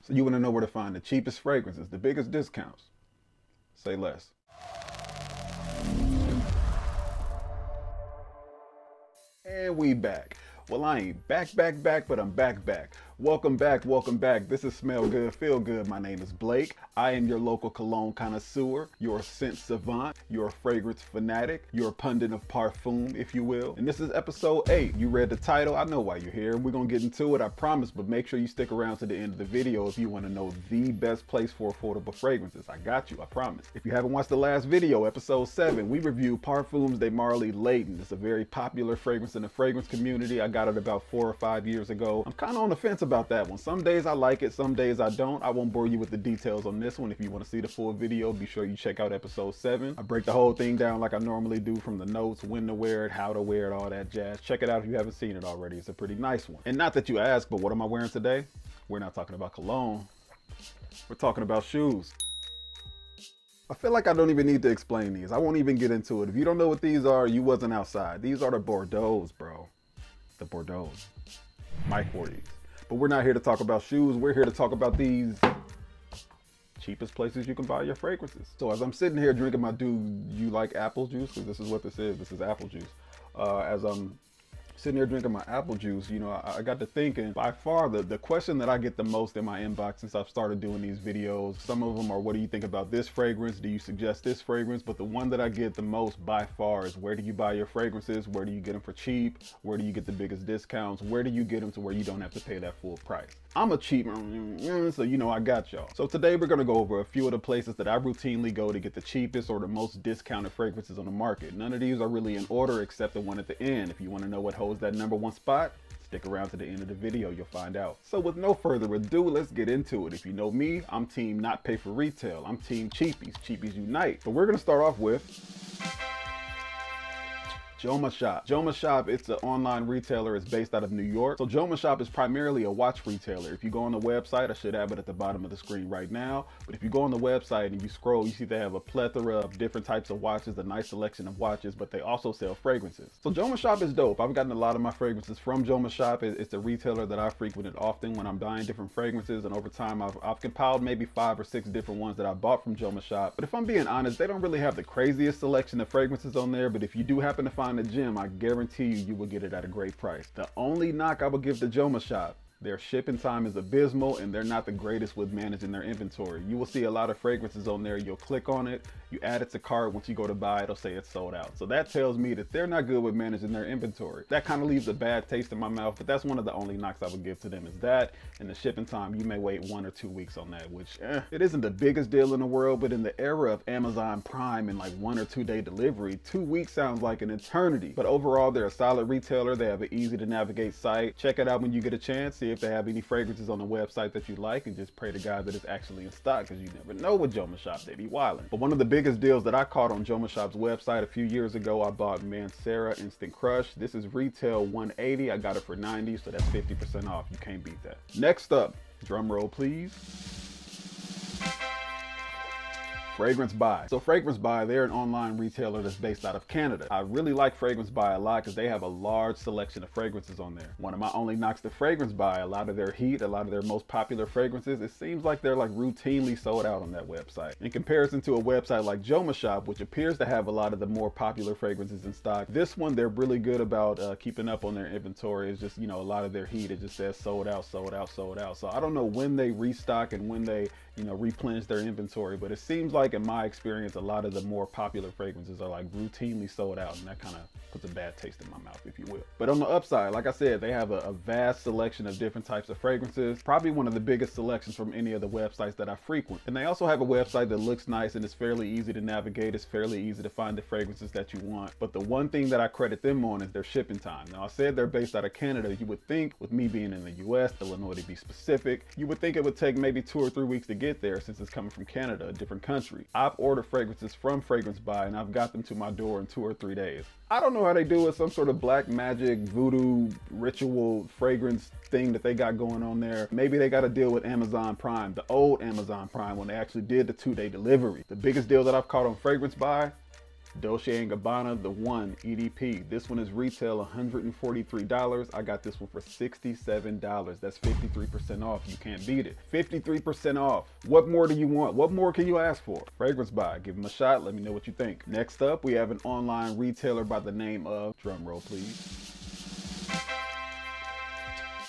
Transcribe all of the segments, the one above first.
So you want to know where to find the cheapest fragrances, the biggest discounts. Say less. And we back. Well, I ain't back, but I'm back. Welcome back. This is Smell Good, Feel Good. My name is Blake. I am your local cologne connoisseur, your scent savant, your fragrance fanatic, your pundit of parfum, if you will. And this is episode 8. You read the title. I know why you're here. We're going to get into it, I promise, but make sure you stick around to the end of the video if you want to know the best place for affordable fragrances. I got you, I promise. If you haven't watched the last video, episode 7, we reviewed Parfums de Marly Layton. It's a very popular fragrance in the fragrance community. I got it about 4 or 5 years ago. I'm kind of on the fence about that one. Some days I like it, some days I don't. I won't bore you with the details on this one. If you want to see the full video, be sure you check out episode 7. I break the whole thing down like I normally do, from the notes, when to wear it, how to wear it, all that jazz. Check it out if you haven't seen it already. It's a pretty nice one. And not that you ask, but what am I wearing today? We're not talking about cologne. We're talking about shoes. I feel like I don't even need to explain these. I won't even get into it. If you don't know what these are, you wasn't outside. These are the Bordeaux's, bro. The Bordeaux's. Mike 40s. But we're not here to talk about shoes. We're here to talk about these cheapest places you can buy your fragrances. So as I'm sitting here drinking my Do You Like Apple Juice, because this is what this is. This is apple juice. As I'm sitting here drinking my apple juice, you know, I got to thinking, by far the question that I get the most in my inbox since I've started doing these videos, some of them are, what do you think about this fragrance? Do you suggest this fragrance? But the one that I get the most by far is, where do you buy your fragrances? Where do you get them for cheap? Where do you get the biggest discounts? Where do you get them to where you don't have to pay that full price? I'm a cheap man, so you know I got y'all. So today we're gonna go over a few of the places that I routinely go to get the cheapest or the most discounted fragrances on the market. None of these are really in order except the one at the end. If you wanna know what holds that #1 spot, stick around to the end of the video, you'll find out. So with no further ado, let's get into it. If you know me, I'm team not pay for retail. I'm team cheapies. Cheapies unite. So we're gonna start off with Joma Shop. Joma Shop, it's an online retailer. It's based out of New York. So Joma Shop is primarily a watch retailer. If you go on the website, I should have it at the bottom of the screen right now, but if you go on the website and you scroll, you see they have a plethora of different types of watches, a nice selection of watches, but they also sell fragrances. So Joma Shop is dope. I've gotten a lot of my fragrances from Joma Shop. It's a retailer that I frequented often when I'm buying different fragrances, and over time I've compiled maybe 5 or 6 different ones that I bought from Joma Shop. But if I'm being honest, they don't really have the craziest selection of fragrances on there, but if you do happen to find a gem, I guarantee you will get it at a great price. The only knock I would give to Joma Shop: their shipping time is abysmal, and they're not the greatest with managing their inventory. You will see a lot of fragrances on there. You'll click on it, you add it to cart. Once you go to buy it, it'll say it's sold out. So that tells me that they're not good with managing their inventory. That kind of leaves a bad taste in my mouth, but that's one of the only knocks I would give to them, is that, and the shipping time. You may wait 1 or 2 weeks on that, which it isn't the biggest deal in the world, but in the era of Amazon Prime and like 1 or 2 day delivery, 2 weeks sounds like an eternity. But overall, they're a solid retailer. They have an easy to navigate site. Check it out when you get a chance. See if they have any fragrances on the website that you like, and just pray to God that it's actually in stock, because you never know with Joma Shop. They be wildin'. But one of the biggest deals that I caught on Joma Shop's website a few years ago, I bought Mancera Instant Crush. This is retail $180. I got it for $90, so that's 50% off. You can't beat that. Next up, drum roll please, Fragrance Buy. So Fragrance Buy, they're an online retailer that's based out of Canada. I really like Fragrance Buy a lot because they have a large selection of fragrances on there. One of my only knocks to Fragrance Buy: a lot of their heat, a lot of their most popular fragrances, it seems like they're like routinely sold out on that website. In comparison to a website like Joma Shop, which appears to have a lot of the more popular fragrances in stock, this one, they're really good about keeping up on their inventory. It's just, you know, a lot of their heat, it just says sold out, sold out, sold out. So I don't know when they restock and when they, you know, replenish their inventory, but it seems like, in my experience, a lot of the more popular fragrances are like routinely sold out, and that kind of puts a bad taste in my mouth, if you will. But on the upside, like I said, they have a vast selection of different types of fragrances, probably one of the biggest selections from any of the websites that I frequent. And they also have a website that looks nice and it's fairly easy to navigate. It's fairly easy to find the fragrances that you want. But the one thing that I credit them on is their shipping time. Now, I said they're based out of Canada. You would think, with me being in the US, Illinois to be specific, you would think it would take maybe 2 or 3 weeks to get there, since it's coming from Canada, a different country. I've ordered fragrances from Fragrance Buy and I've got them to my door in 2 or 3 days. I don't know how they do it. Some sort of black magic voodoo ritual fragrance thing that they got going on there. Maybe they got to deal with Amazon Prime, the old Amazon Prime, when they actually did the 2-day delivery. The biggest deal that I've caught on Fragrance Buy, Dolce & Gabbana, the One EDP. This one is retail $143. I got this one for $67. That's 53% off. You can't beat it. 53% off. What more do you want? What more can you ask for? Fragrance buy. Give them a shot. Let me know what you think. Next up, we have an online retailer by the name of, drumroll please,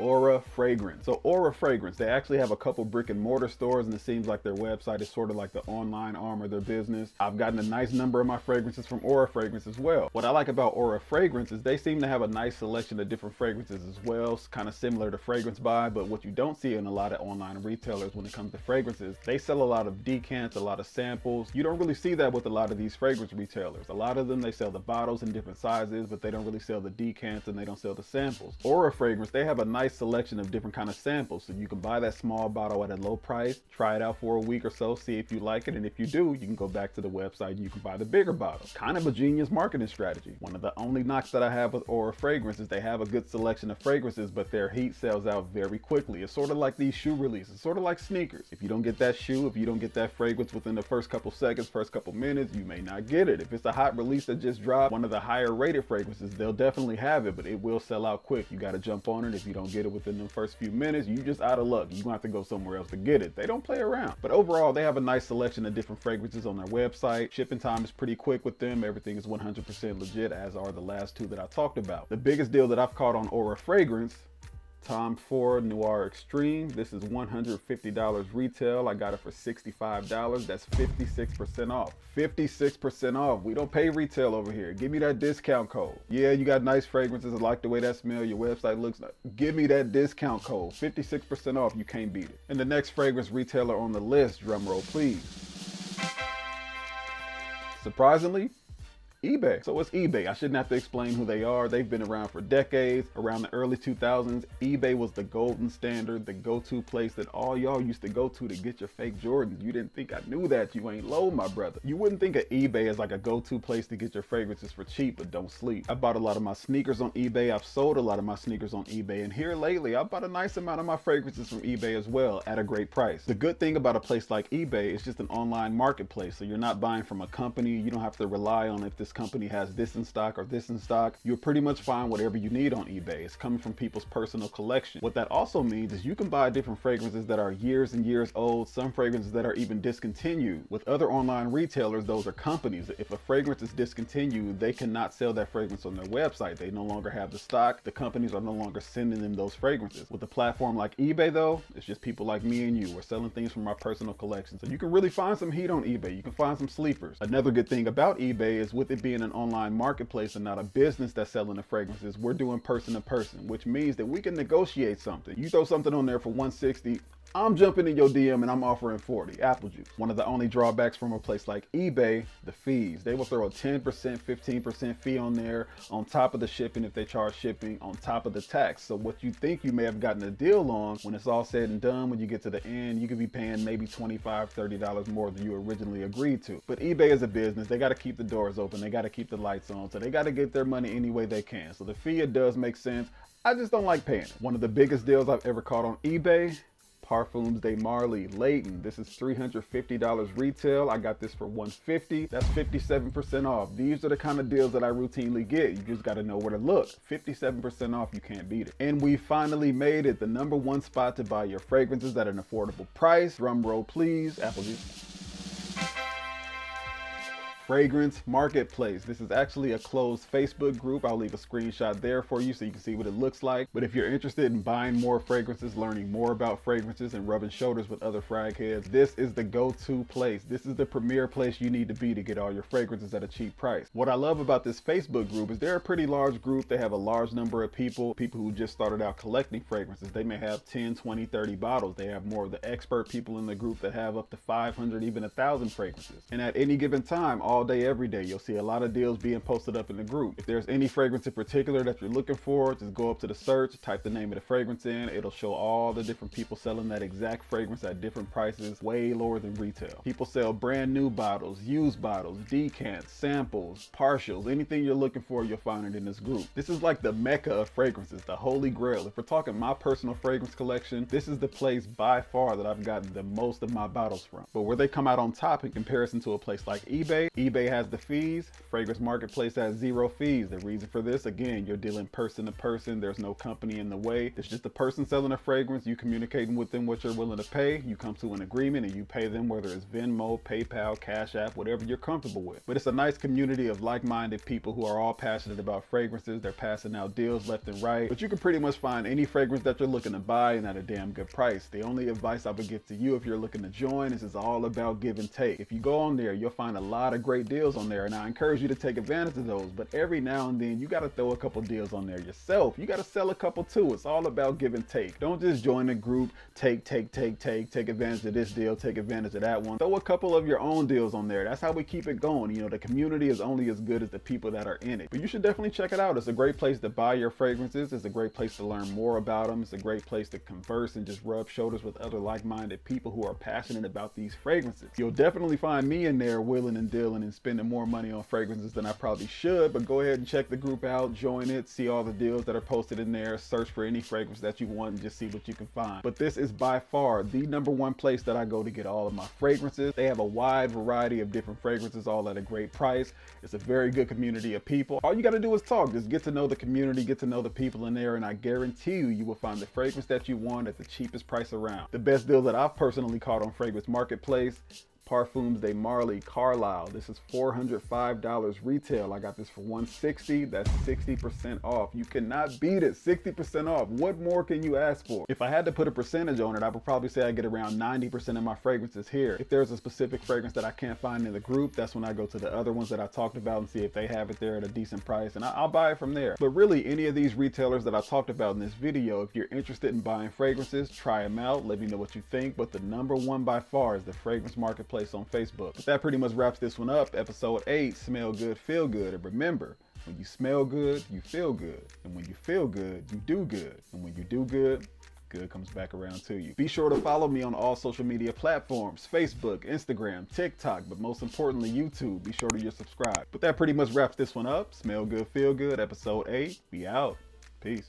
Aura Fragrance. So Aura Fragrance, they actually have a couple brick and mortar stores, and it seems like their website is sort of like the online arm of their business. I've gotten a nice number of my fragrances from Aura Fragrance as well. What I like about Aura Fragrance is they seem to have a nice selection of different fragrances as well. It's kind of similar to Fragrance Buy, but what you don't see in a lot of online retailers when it comes to fragrances, they sell a lot of decants, a lot of samples. You don't really see that with a lot of these fragrance retailers. A lot of them, they sell the bottles in different sizes, but they don't really sell the decants and they don't sell the samples. Aura Fragrance, they have a nice selection of different kind of samples, so you can buy that small bottle at a low price, try it out for a week or so, see if you like it, and if you do, you can go back to the website and you can buy the bigger bottle. Kind of a genius marketing strategy. One of the only knocks that I have with Aura Fragrance is they have a good selection of fragrances, but their heat sells out very quickly. It's sort of like these shoe releases, sort of like sneakers. If you don't get that shoe, if you don't get that fragrance within the first couple seconds, first couple minutes, you may not get it. If it's a hot release that just dropped, one of the higher rated fragrances, they'll definitely have it, but it will sell out quick. You got to jump on it. If you don't get it within the first few minutes, you just out of luck. You're gonna have to go somewhere else to get it. They don't play around. But overall, they have a nice selection of different fragrances on their website. Shipping time is pretty quick with them. Everything is 100% legit, as are the last two that I talked about. The biggest deal that I've caught on Aura Fragrance, Tom Ford Noir Extreme. This is $150 retail. I got it for $65. That's 56% off. 56% off. We don't pay retail over here. Give me that discount code. Yeah, you got nice fragrances. I like the way that smell. Your website looks like. Give me that discount code. 56% off. You can't beat it. And the next fragrance retailer on the list, drumroll please. Surprisingly, eBay. So it's eBay. I shouldn't have to explain who they are. They've been around for decades. Around the early 2000s, eBay was the golden standard, the go-to place that all y'all used to go to get your fake Jordans. You didn't think I knew that? You ain't low, my brother. You wouldn't think of eBay as like a go-to place to get your fragrances for cheap, but don't sleep. I bought a lot of my sneakers on eBay. I've sold a lot of my sneakers on eBay. And here lately, I bought a nice amount of my fragrances from eBay as well at a great price. The good thing about a place like eBay is just an online marketplace. So you're not buying from a company. You don't have to rely on if this company has this in stock or this in stock. You'll pretty much find whatever you need on eBay. It's coming from people's personal collection. What that also means is you can buy different fragrances that are years and years old, some fragrances that are even discontinued. With other online retailers, those are companies. If a fragrance is discontinued, they cannot sell that fragrance on their website. They no longer have the stock. The companies are no longer sending them those fragrances. With a platform like eBay though, it's just people like me and you. We're selling things from our personal collection. So you can really find some heat on eBay. You can find some sleepers. Another good thing about eBay is with it being an online marketplace and not a business that's selling the fragrances, we're doing person to person, which means that we can negotiate something. You throw something on there for $160, I'm jumping in your DM and I'm offering 40, apple juice. One of the only drawbacks from a place like eBay, the fees. They will throw a 10%, 15% fee on there on top of the shipping if they charge shipping, on top of the tax. So what you think you may have gotten a deal on, when it's all said and done, when you get to the end, you could be paying maybe $25, $30 more than you originally agreed to. But eBay is a business. They got to keep the doors open. They got to keep the lights on. So they got to get their money any way they can. So the fee, it does make sense. I just don't like paying it. One of the biggest deals I've ever caught on eBay, Parfums de Marly Layton. This is $350 retail. I got this for $150. That's 57% off. These are the kind of deals that I routinely get. You just got to know where to look. 57% off, you can't beat it. And we finally made it the #1 spot to buy your fragrances at an affordable price. Drum roll please, apple juice. Fragrance Marketplace. This is actually a closed Facebook group. I'll leave a screenshot there for you so you can see what it looks like. But if you're interested in buying more fragrances, learning more about fragrances, and rubbing shoulders with other frag heads, this is the go-to place. This is the premier place you need to be to get all your fragrances at a cheap price. What I love about this Facebook group is they're a pretty large group. They have a large number of people who just started out collecting fragrances. They may have 10, 20, 30 bottles. They have more of the expert people in the group that have up to 500, even 1,000 fragrances. And at any given time, all day, every day, you'll see a lot of deals being posted up in the group. If there's any fragrance in particular that you're looking for, just go up to the search, type the name of the fragrance in. It'll show all the different people selling that exact fragrance at different prices, way lower than retail. People sell brand new bottles, used bottles, decants, samples, partials. Anything you're looking for, you'll find it in this group. This is like the mecca of fragrances, the holy grail. If we're talking my personal fragrance collection, this is the place by far that I've gotten the most of my bottles from. But where they come out on top in comparison to a place like eBay eBay has the fees, Fragrance Marketplace has 0 fees. The reason for this, again, you're dealing person to person. There's no company in the way. It's just the person selling a fragrance. You communicating with them what you're willing to pay. You come to an agreement and you pay them, whether it's Venmo, PayPal, Cash App, whatever you're comfortable with. But it's a nice community of like-minded people who are all passionate about fragrances. They're passing out deals left and right. But you can pretty much find any fragrance that you're looking to buy and at a damn good price. The only advice I would give to you if you're looking to join is it's all about give and take. If you go on there, you'll find a lot of great deals on there, and I encourage you to take advantage of those. But every now and then you got to throw a couple deals on there yourself. You got to sell a couple too. It's all about give and take. Don't just join a group, take advantage of this deal, take advantage of that one. Throw a couple of your own deals on there. That's how we keep it going. You know, the community is only as good as the people that are in it. But you should definitely check it out. It's a great place to buy your fragrances. It's a great place to learn more about them. It's a great place to converse and just rub shoulders with other like-minded people who are passionate about these fragrances. You'll definitely find me in there willing and dealing and spending more money on fragrances than I probably should, but go ahead and check the group out, join it, see all the deals that are posted in there, search for any fragrance that you want and just see what you can find. But this is by far the #1 place that I go to get all of my fragrances. They have a wide variety of different fragrances, all at a great price. It's a very good community of people. All you got to do is talk. Just get to know the community, get to know the people in there, and I guarantee you will find the fragrance that you want at the cheapest price around. The best deal that I've personally caught on Fragrance Marketplace: Parfums de Marly Carlisle. This is $405 retail. I got this for $160. That's 60% off. You cannot beat it. 60% off. What more can you ask for? If I had to put a percentage on it, I would probably say I get around 90% of my fragrances here. If there's a specific fragrance that I can't find in the group, that's when I go to the other ones that I talked about and see if they have it there at a decent price, and I'll buy it from there. But really, any of these retailers that I talked about in this video, if you're interested in buying fragrances, try them out. Let me know what you think. But the #1 by far is the Fragrance Marketplace on Facebook. But that pretty much wraps this one up. Episode 8, Smell Good, Feel Good. And remember, when you smell good, you feel good. And when you feel good, you do good. And when you do good, good comes back around to you. Be sure to follow me on all social media platforms: Facebook, Instagram, TikTok, but most importantly, YouTube. Be sure to subscribe. But that pretty much wraps this one up. Smell Good, Feel Good, Episode 8. Be out. Peace.